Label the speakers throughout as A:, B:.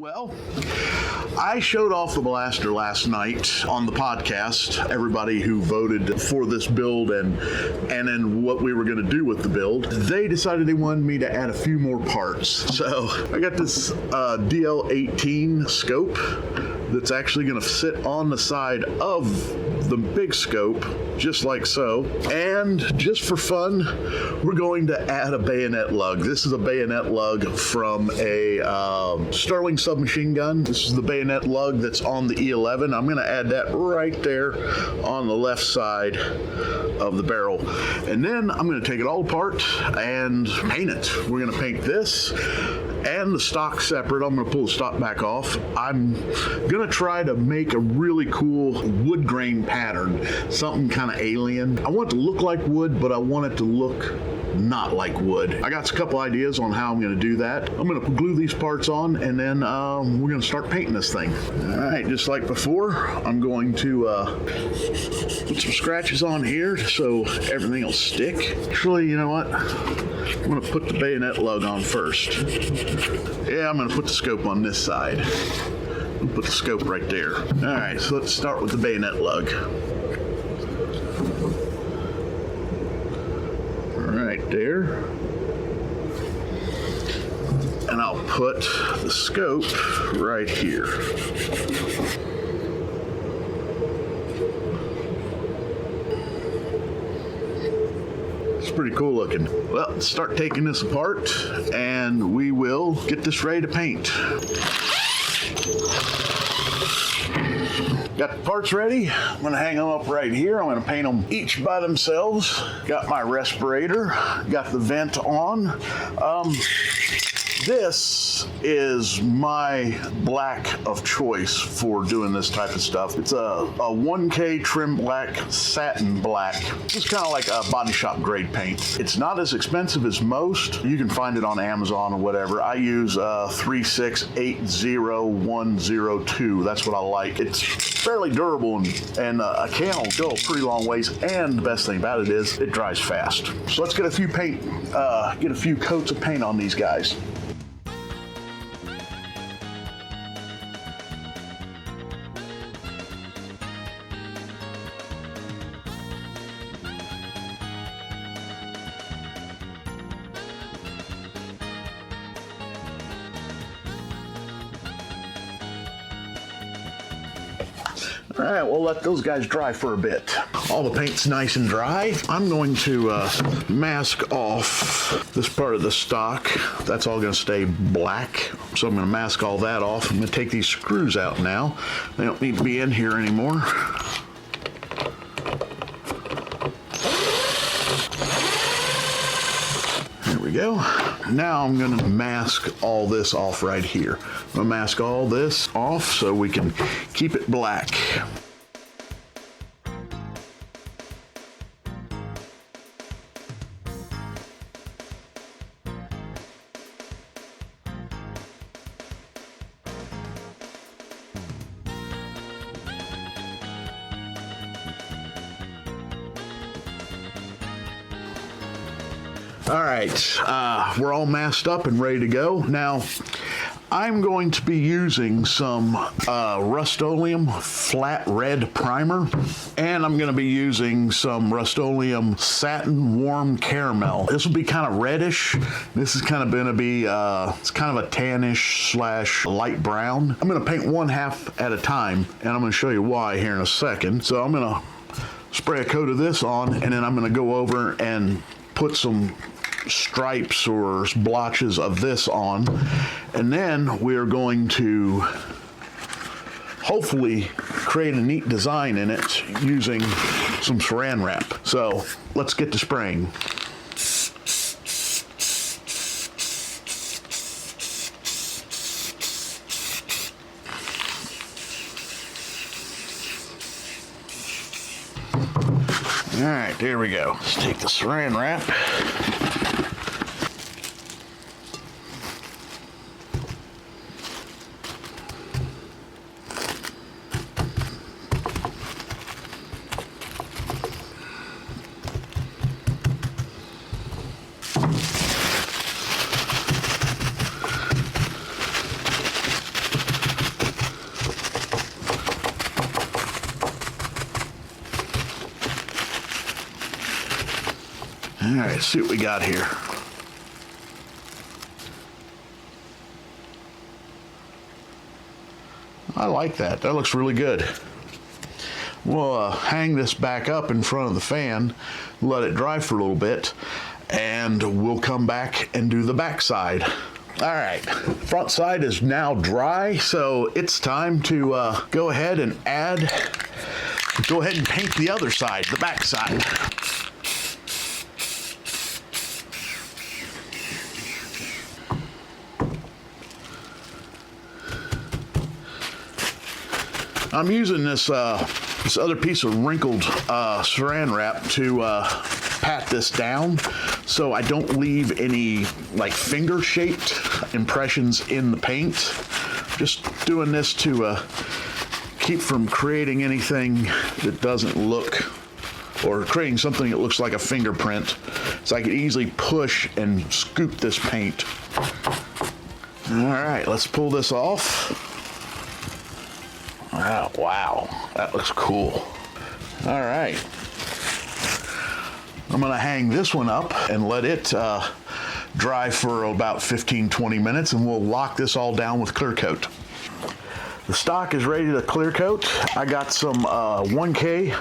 A: Well, I showed off the blaster last night on the podcast. Everybody who voted for this build and then what we were going to do with the build, they decided they wanted me to add a few more parts. So I got this DL-18 scope that's actually going to sit on the side of the big scope, just like so. And just for fun, we're going to add a bayonet lug. This is a bayonet lug from a Sterling submachine gun. This is the bayonet lug that's on the E11. I'm going to add that right there on the left side of the barrel. And then I'm going to take it all apart and paint it. We're going to paint this and the stock separate. I'm going to pull the stock back off. I'm going to try to make a really cool wood grain pattern, something kind of alien. I want it to look like wood, but I want it to look not like wood. I got a couple ideas on how I'm going to do that. I'm going to glue these parts on, and then we're going to start painting this thing. All right, just like before, I'm going to put some scratches on here so everything will stick. Actually, you know what? I'm going to put the bayonet lug on first. Yeah, I'm going to put the scope on this side. I'll put the scope right there. All right, so let's start with the bayonet lug. Right there. And I'll put the scope right here. It's pretty cool looking. Well, let's start taking this apart and we will get this ready to paint. Got the parts ready. I'm gonna hang them up right here. I'm gonna paint them each by themselves. Got my respirator, got the vent on. This is my black of choice for doing this type of stuff. It's a 1K trim black, satin black. It's kind of like a body shop grade paint. It's not as expensive as most. You can find it on Amazon or whatever. I use 3680102. That's what I like. It's fairly durable and a can will go a pretty long ways. And the best thing about it is it dries fast. So let's get a few coats of paint on these guys. All right, we'll let those guys dry for a bit. All the paint's nice and dry. I'm going to mask off this part of the stock. That's all gonna stay black. So I'm gonna mask all that off. I'm gonna take these screws out now. They don't need to be in here anymore. There we go. Now I'm gonna mask all this off right here. I'm gonna mask all this off so we can keep it black. All right, we're all masked up and ready to go. Now, I'm going to be using some Rust-Oleum flat red primer, and I'm going to be using some Rust-Oleum satin warm caramel. This will be kind of reddish. This is kind of going to be, it's kind of a tannish / light brown. I'm going to paint one half at a time, and I'm going to show you why here in a second. So I'm going to spray a coat of this on, and then I'm going to go over and put some stripes or blotches of this on, and then we're going to hopefully create a neat design in it using some saran wrap. So let's get to spraying. All right, there we go. Let's take the saran wrap. All right, let's see what we got here. I like that. That looks really good. We'll hang this back up in front of the fan, let it dry for a little bit, and we'll come back and do the back side. All right, front side is now dry, so it's time to go ahead and paint the other side, the back side. I'm using this other piece of wrinkled saran wrap to pat this down so I don't leave any like finger-shaped impressions in the paint. Just doing this to keep from creating anything that doesn't look, or creating something that looks like a fingerprint, so I can easily push and scoop this paint. All right, let's pull this off. Oh, wow, that looks cool. All right. I'm gonna hang this one up and let it dry for about 15-20 minutes, and we'll lock this all down with clear coat. The stock is ready to clear coat. I got some 1K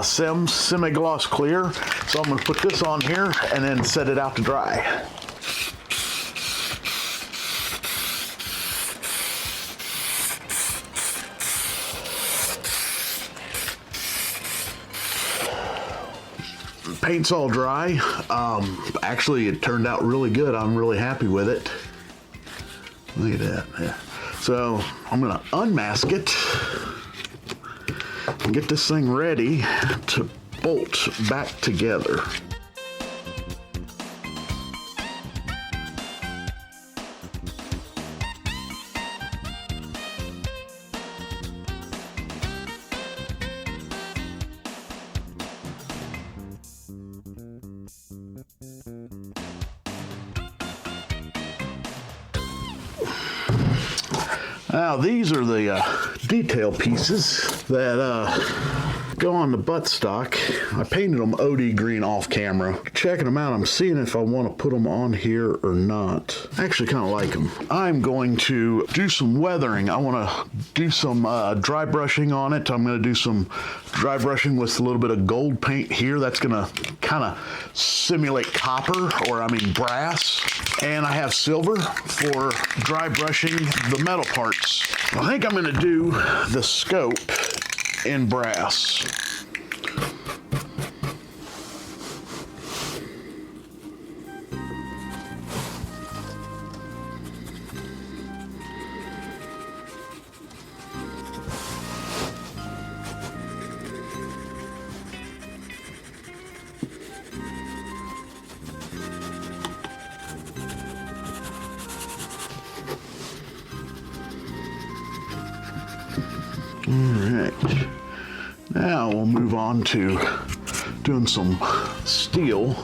A: Sims semi-gloss clear, so I'm gonna put this on here and then set it out to dry. Paint's all dry. Actually, it turned out really good. I'm really happy with it. Look at that. Yeah. So I'm gonna unmask it and get this thing ready to bolt back together. Now these are the detail pieces that go on the buttstock. I painted them OD green off camera. Checking them out, I'm seeing if I want to put them on here or not. I actually kind of like them. I'm going to do some weathering. I want to do some dry brushing on it. I'm going to do some dry brushing with a little bit of gold paint here. That's going to kind of simulate copper, or I mean brass. And I have silver for dry brushing the metal parts. I think I'm going to do the scope in brass. All right, now we'll move on to doing some steel.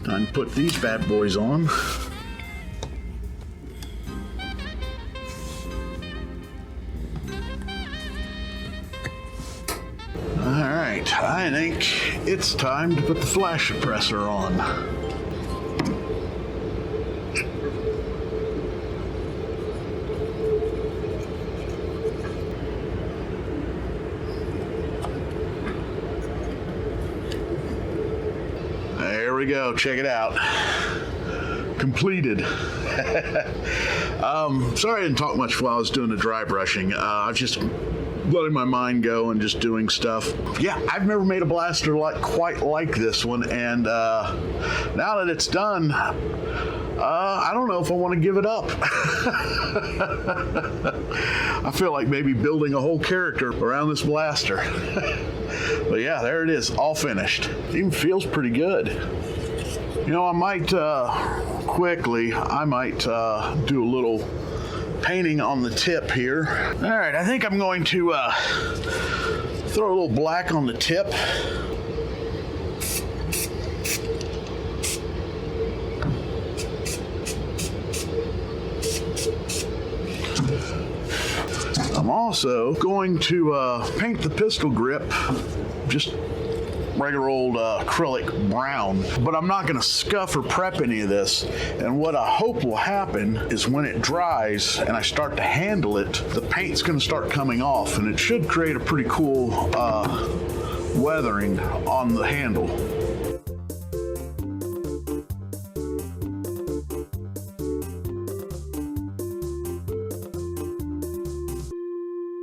A: Time to put these bad boys on. All right, I think it's time to put the flash suppressor on. There we go, check it out. completed. Sorry I didn't talk much while I was doing the dry brushing. I was just letting my mind go and just doing stuff. Yeah, I've never made a blaster quite like this one, and now that it's done, I don't know if I want to give it up. I feel like maybe building a whole character around this blaster. But yeah, there it is, all finished. It even feels pretty good. You know, I might do a little painting on the tip here. All right, I think I'm going to throw a little black on the tip. I'm also going to paint the pistol grip just regular old acrylic brown, but I'm not going to scuff or prep any of this. And what I hope will happen is when it dries and I start to handle it, the paint's going to start coming off, and it should create a pretty cool weathering on the handle.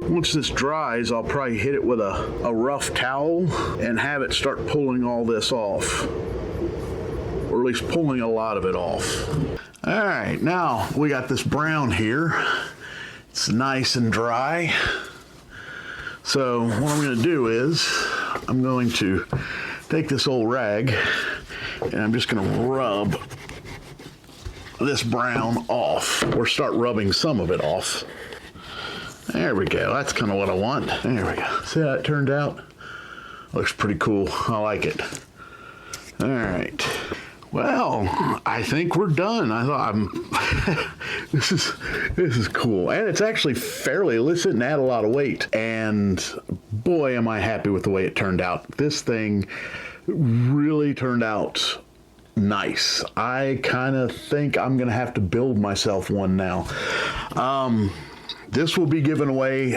A: Once this dries, I'll probably hit it with a rough towel and have it start pulling all this off, or at least pulling a lot of it off. All right, now we got this brown here. It's nice and dry. So what I'm going to do is I'm going to take this old rag and I'm just going to rub this brown off, or start rubbing some of it off. There we go. That's kind of what I want. There we go. See how it turned out? Looks pretty cool. I like it. All right. Well, I think we're done. I thought this is cool, and it's actually fairly illicit and add a lot of weight. And boy, am I happy with the way it turned out. This thing really turned out nice. I kind of think I'm gonna have to build myself one now. This will be given away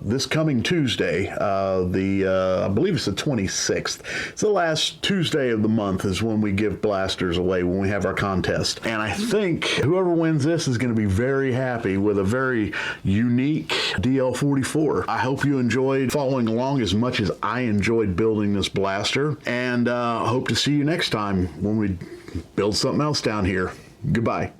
A: this coming Tuesday. I believe it's the 26th. It's the last Tuesday of the month is when we give blasters away, when we have our contest. And I think whoever wins this is going to be very happy with a very unique DL-44. I hope you enjoyed following along as much as I enjoyed building this blaster. And hope to see you next time when we build something else down here. Goodbye.